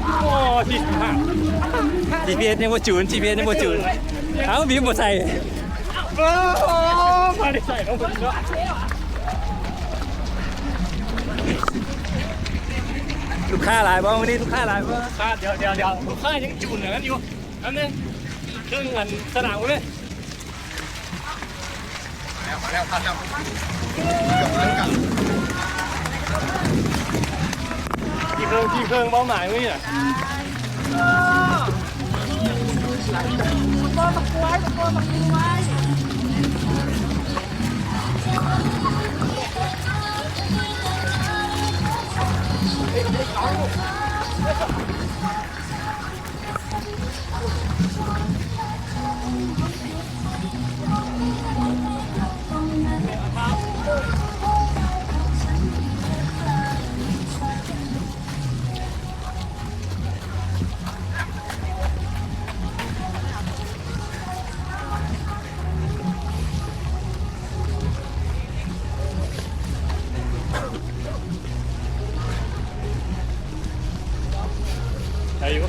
โอ้ที่ห้า GPS ยังบ่จูน GPS ยังบ่จูนเอ้าบีบบ่ใส่ โอ้มาได้ใส่ต้องเป็นก็ ลูกค้าหลายบ่วันนี้ลูกค้าหลายบ่ เดี๋ยวลูกค้ายังจูนอย่างนั้นอยู่อันนึงเครื่องเงินสนามเลยแล้วทันแล้วที่เครื่องเป้าหมายมั้ยเนี่ยอายุ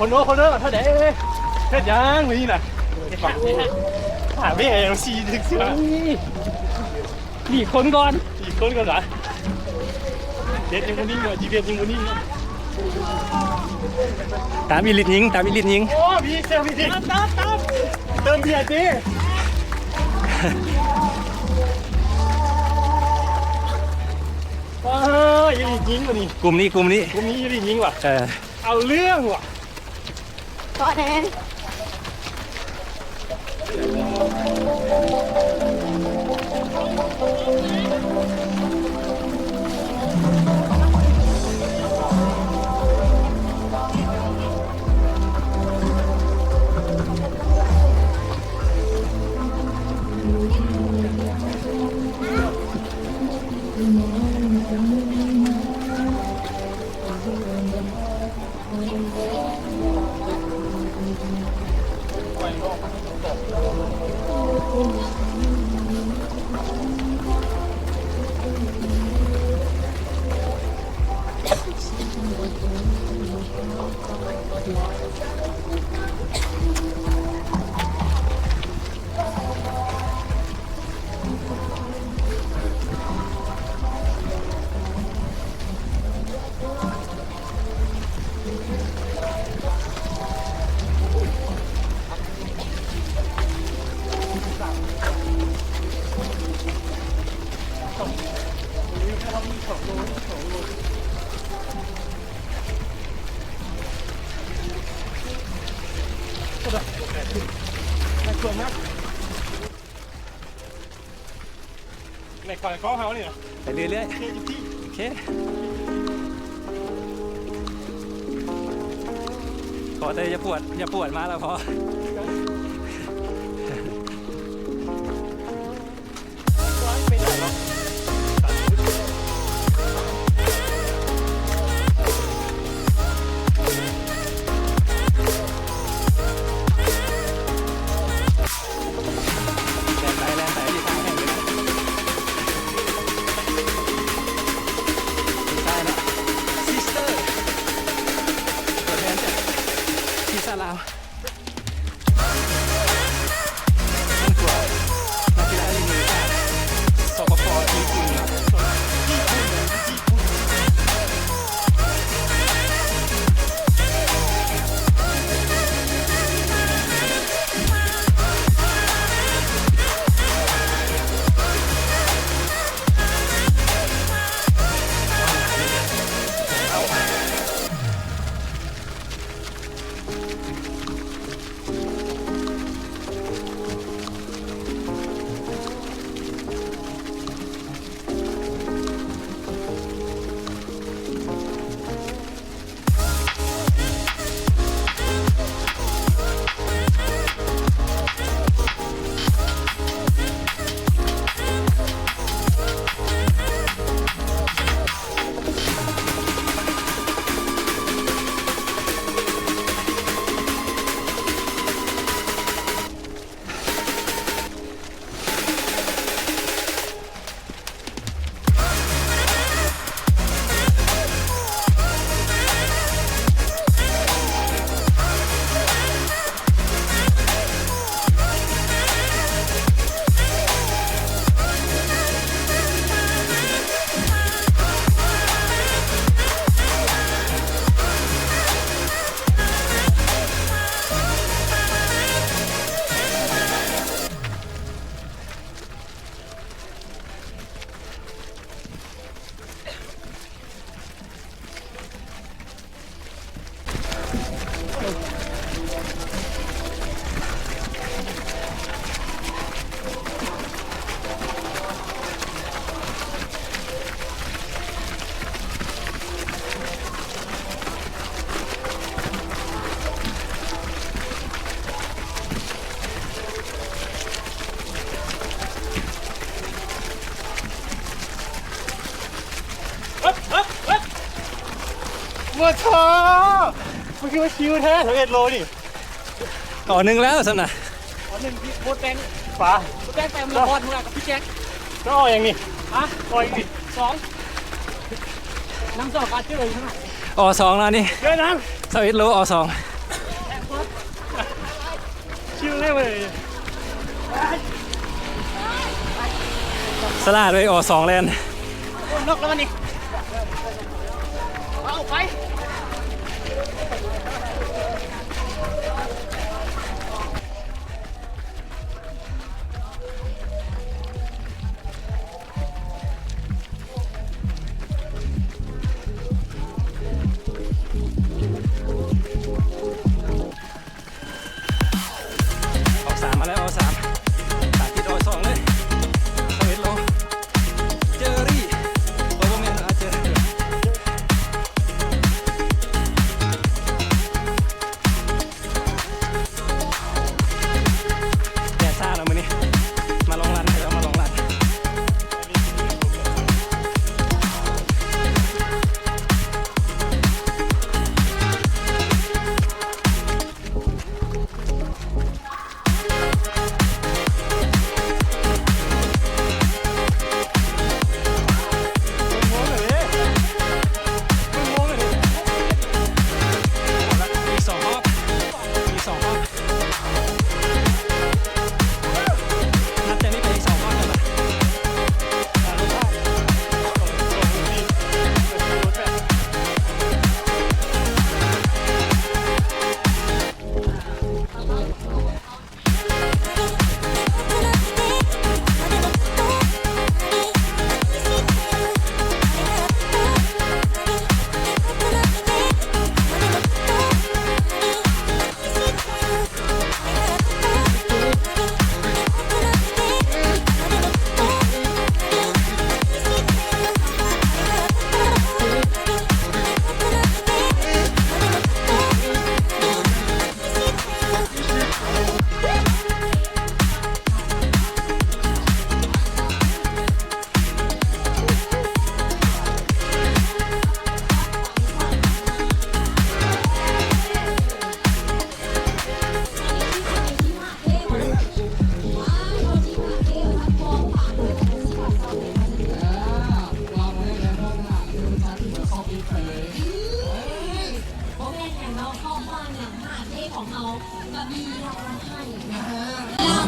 คนโน้ถ้าเด็กเฮ็ดยังนี่น่ะหาไม่เองซีถึงสินี่คนก่อนเหรอเด็ดยังคนนี้เหรอจีเบียยังคนนี้ตามอีลิทยิง โอ้พี่เซลพี่ดิตามเติมเบียร์ดิว้าอีลิทยิงว่ะนี่กลุ่มนี้อีลิทยิงว่ะเอาเรื่องว่ะก็แน่ในคอนกอล์ฟเฮาเนี่ยไปเรื่อยๆโอเคขอแต่อย่าปวดมาแล้วพอลาว มาเถอะมันคือว่าชิวแท้11 โลนี่ ต่อหนึ่งแล้วสำนัก วันหนึ่งพี่โคตรแตงฝา แจ้งเต็มละครมึงกับพี่แจ็ค ก็อ้อยอย่างนี้ ฮะ อ้อยอย่างนี้ น้ำสอกการเจอใช่ไหม อ2แล้วนี่ เยอะนัง 21 โลอ2 ชิวเลยเว้ย สลาด้วยอ2แลน นกแล้วมันนี่เอาไป อ3มาแล้วอ3สาธิตอ2เลย21 โลเจอรี่โอ้โหแม่นเจอรี่แดดซ่าแล้วมื้อนี้มาลองรันเดี๋ยวมาลองรัน มี2 รอบมี2 รอบนับจากนี้ไปอีก2 รอบเลยนะ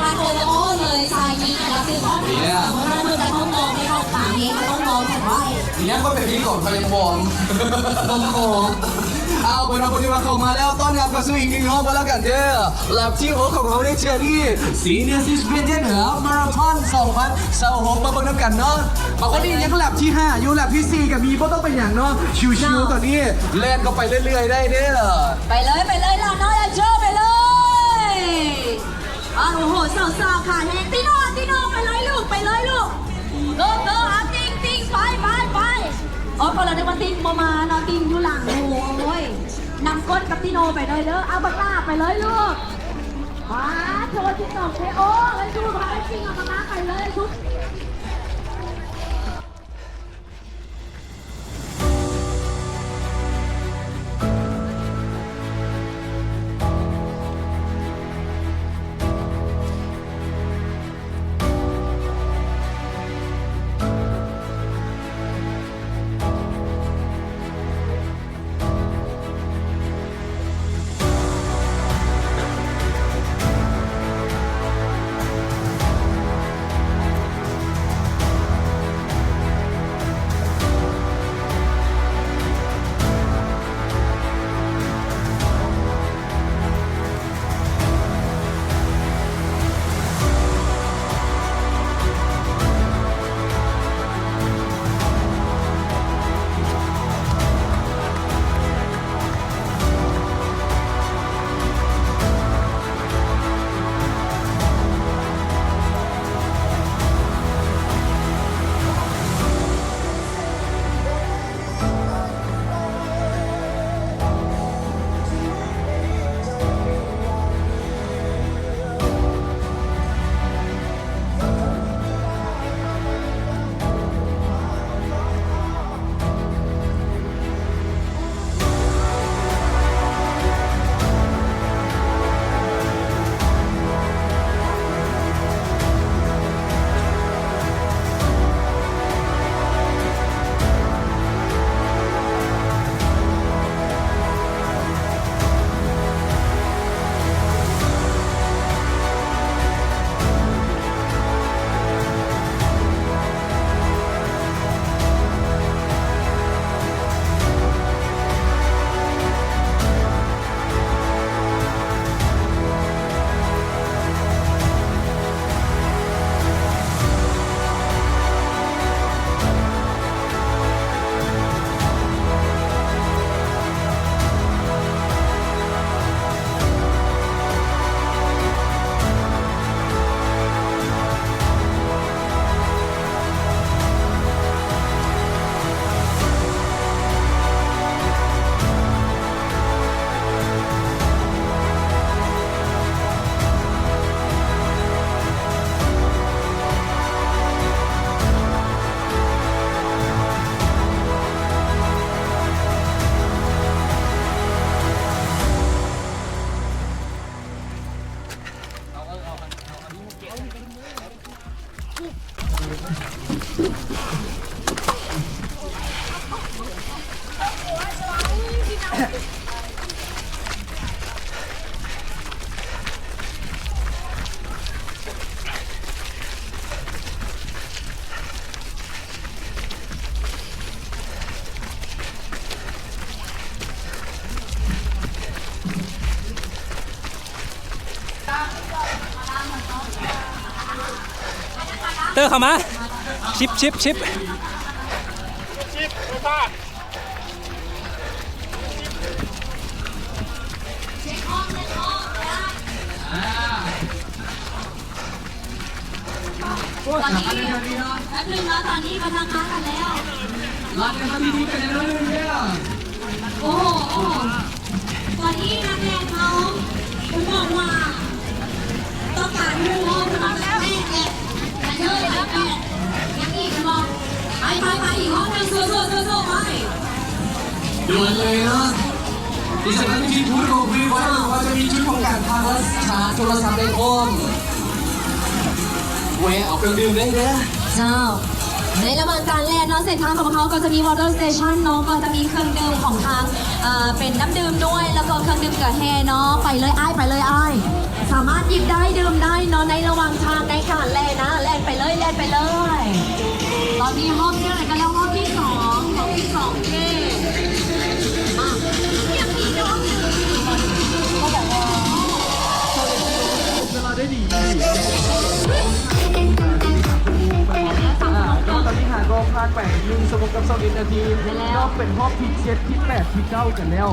มาโคโลเลยทรายนี้เราคือข้อถามว่าเราจะต้องมองไม่เข้าปากนี้เราต้องมองถึงว่า ทีนี้ก็เป็นพี่ของเขายังวอร์มเอาไปทำปฏิบัติของมาแล้วต้อนรับกับสู่อีกหนึ่งรอบกันแล้วกันเด้อหลับที่หัวของเขาได้เชียร์ที่สีเนียซิสเบนเจนเหนือมาราธอน2026มาเบิ่งน้ำกันเนาะบางคนนี่ยังหลับที่5อยู่หลับที่4กับมีก็ต้องเป็นอย่างเนาะชิวๆตอนนี้เล่นก็ไปเรื่อยๆได้เด้อ ไปเลยล่ะน้อยเชิญไปเลยโอ้โหสาวๆค่ะตีโน่ไปเลยลูกโกติ้งไปโอ้พอเราได้มาติ้งมาเนาะติ้งอยู่หลังโอ้ยนำก้นกับตีโน่ไปเลยเด้อเอาบักลาไปเลยลูกมาโชว์ที่2โอ้เลยชูพาไปติ้งเอาบักลาไปเลยชุด เตอร์เข้ามาชิป ชิปไฟฟ้า ตอนนี้แป๊บนึงนะตอนนี้กำลังค้ากันแล้ว รัดกันมาดีๆกันเลยเนี่ย โอ้โหตอนนี้นักแข่งเขาผมบอกว่าต้องการดูโอ้ทำแล้วแม่แก่เยอะเลยแก่ยังอีกจะบอกไปอีกห้องนึงสู้ไป ด่วนเลยนะดิฉันก็มีพูดกับพี่ว่าจะมีชุดป้องกันทางและชาร์จโทรศัพท์ได้พร้อมแหวะเอาเครื่องดื่มได้นะ เจ้าในระหว่างการแล่นเนาะเส้นทางของเขาก็จะมี water station เนาะก็จะมีเครื่องดื่มของทางเป็นน้ำดื่มด้วยแล้วก็เครื่องดื่มกระแฮเนาะไปเลยอ้ายสามารถหยิบได้ดื่มได้เนาะในระหว่างทางในการแล่นนะแล่นไปเลยตอนนี้ห้องที่ไหนกันแล้วห้องที่สองเย่มายังมีน้องอยู่เขาบอกว่าเวลาได้ดีตอนนี้หาก็ผ่านไป1 ชั่วโมงกับ20 นาทีก็เป็นรอบที่7ที่8ที่9กันแล้ว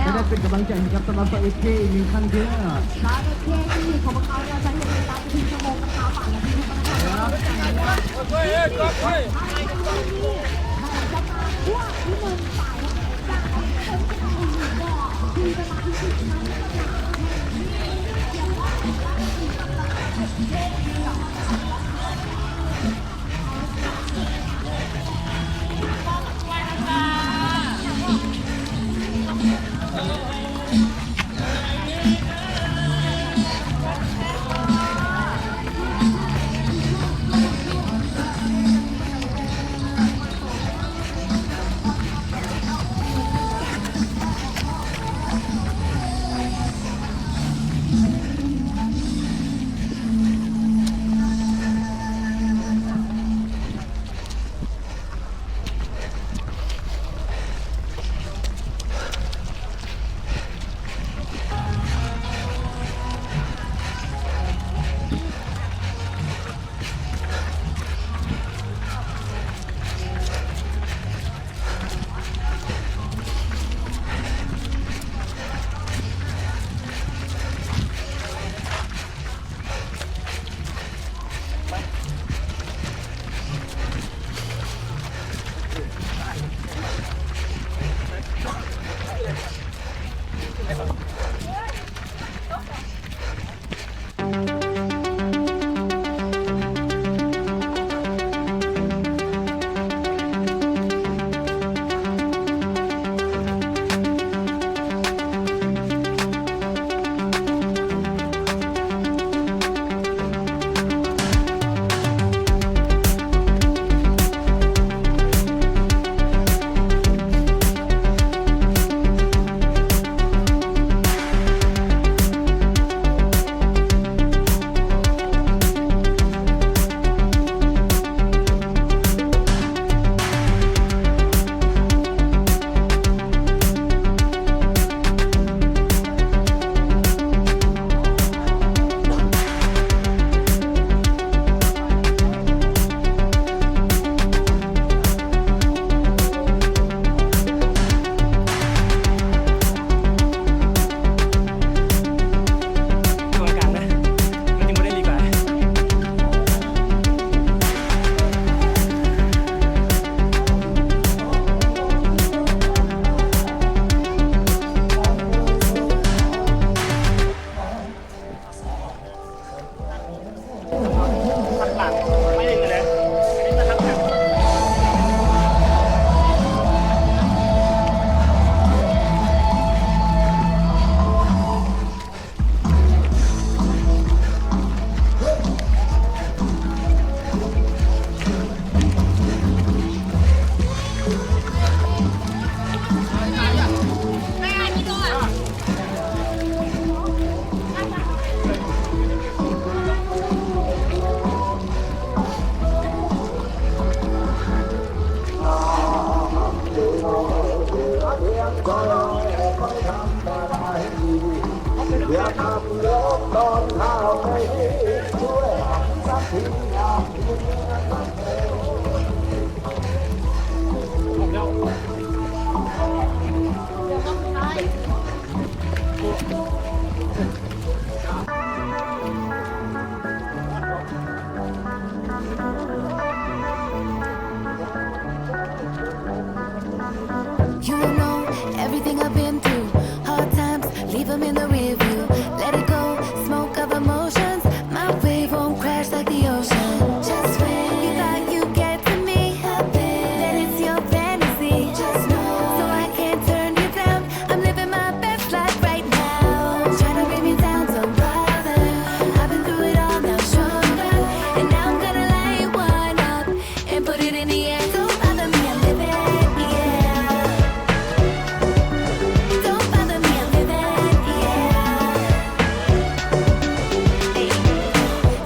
จะได้เป็นกำลังใจให้กับสำหรับตัวเอเคมีคันเด้อ ร้านเอเคที่ของเขาเราใช้เวลา1 ชั่วโมงนะคะฝั่งละที่ You don't know everything I've been through. Hard times, leave them in the rear view. Let it go, smoke of emotions. My wave won't crash like the ocean. Just when you thought you'd get to me, then it's your fantasy. Just know, so I can't turn you down. I'm living my best life right now. Trying to bring me down, don't bother. I've been through it all, now stronger. And now I'm gonna light one up and put it in the air. Don't bother me, I'm living, yeah. Don't bother me, I'm living, yeah. Hey.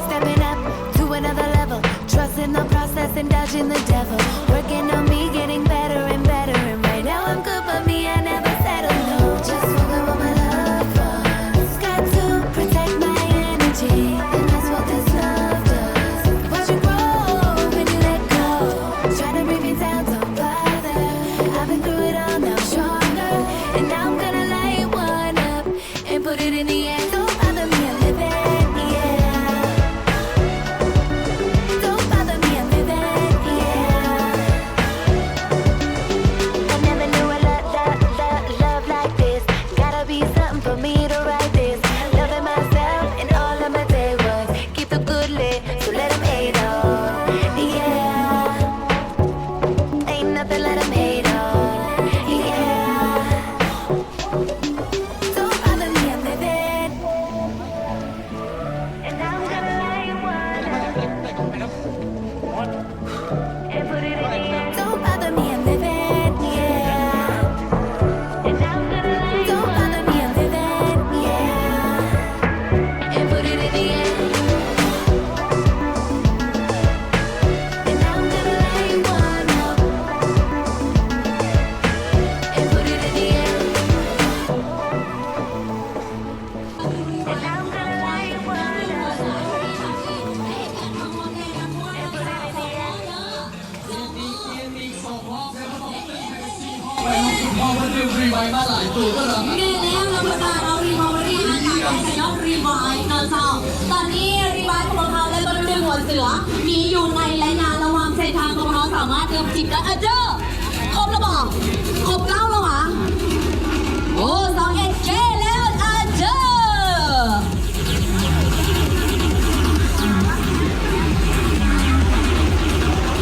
Stepping up to another level, trusting the process and dodging the devil. Working on me, getting better and better. And right now I'm good, but me, I never settle. No, just walking with my loved ones. Got to protect my energy, and that's what this love does. Watch you grow when you let go. Try to bring me down, don't bother. I've been through it all, now stronger. And now I'm gonna light one up and put it in the air. Don't bother me, I'm living, yeah. Don't bother me, I'm living, yeah. I never knew a love like this. Gotta be something for me to write this. Loving myself and all of my day ones. Keep the good lit, so let them hate on. Yeah. Ain't nothing let them hate on. Yeah. Don't bother me, I'm living. And I'm gonna light one up and put it in the air. Don't bother me, I'm living, yeah. And I'm gonna light Don't bother me, I'm living, yeah. And put it in the air. And I'm gonna light one up and put it in the air. And I'm gonna light one up and put it in the air. พอมันดึงรีไวมาหลายตัวก็เหรอ แน่แล้วเราประกาศเอารีวอลรี่ฮะกับสยองรีไวท์นะเจ้าตอนนี้รีไวท์ของเราและก็ดึงหัวเสือ มีอยู่ในและงานระหว่างเส้นทางของเราสามารถดื่มจิบได้เจ้าครบแล้วบอกครบแล้วเหรอวะโอ้21K แล้วเจ้า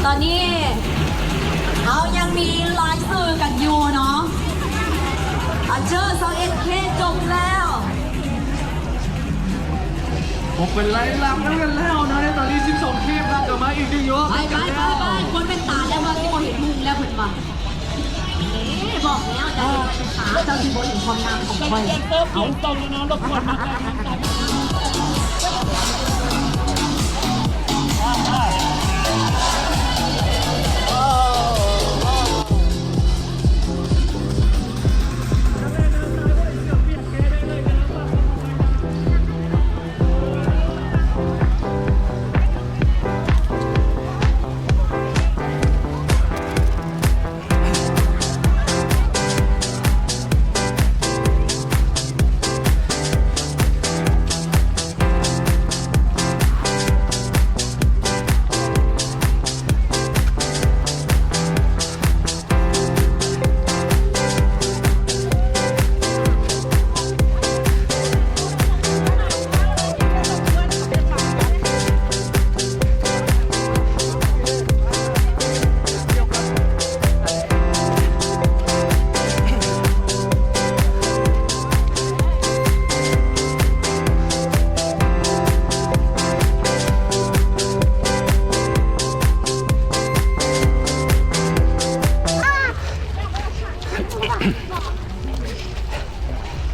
ตอนนี้เรายังมีไลฟ์สื่อกันอยู่เนาะเจอ21K จบแล้ว ผมเป็นไล่ลำนั่นกันแล้วนะในตอนนี้12คลิปนะเดี๋ยวมาอีกหนึ่งยก ไปคนเป็นตาแล้วว่าที่บอเห็นมุมแล้วเพิ่นว่าบอกแล้วจะเห็นเป็นตาเจ้าที่บอเห็นความงามของคอย เติมตรงน้องรบกวนมาแรงน้ำใจ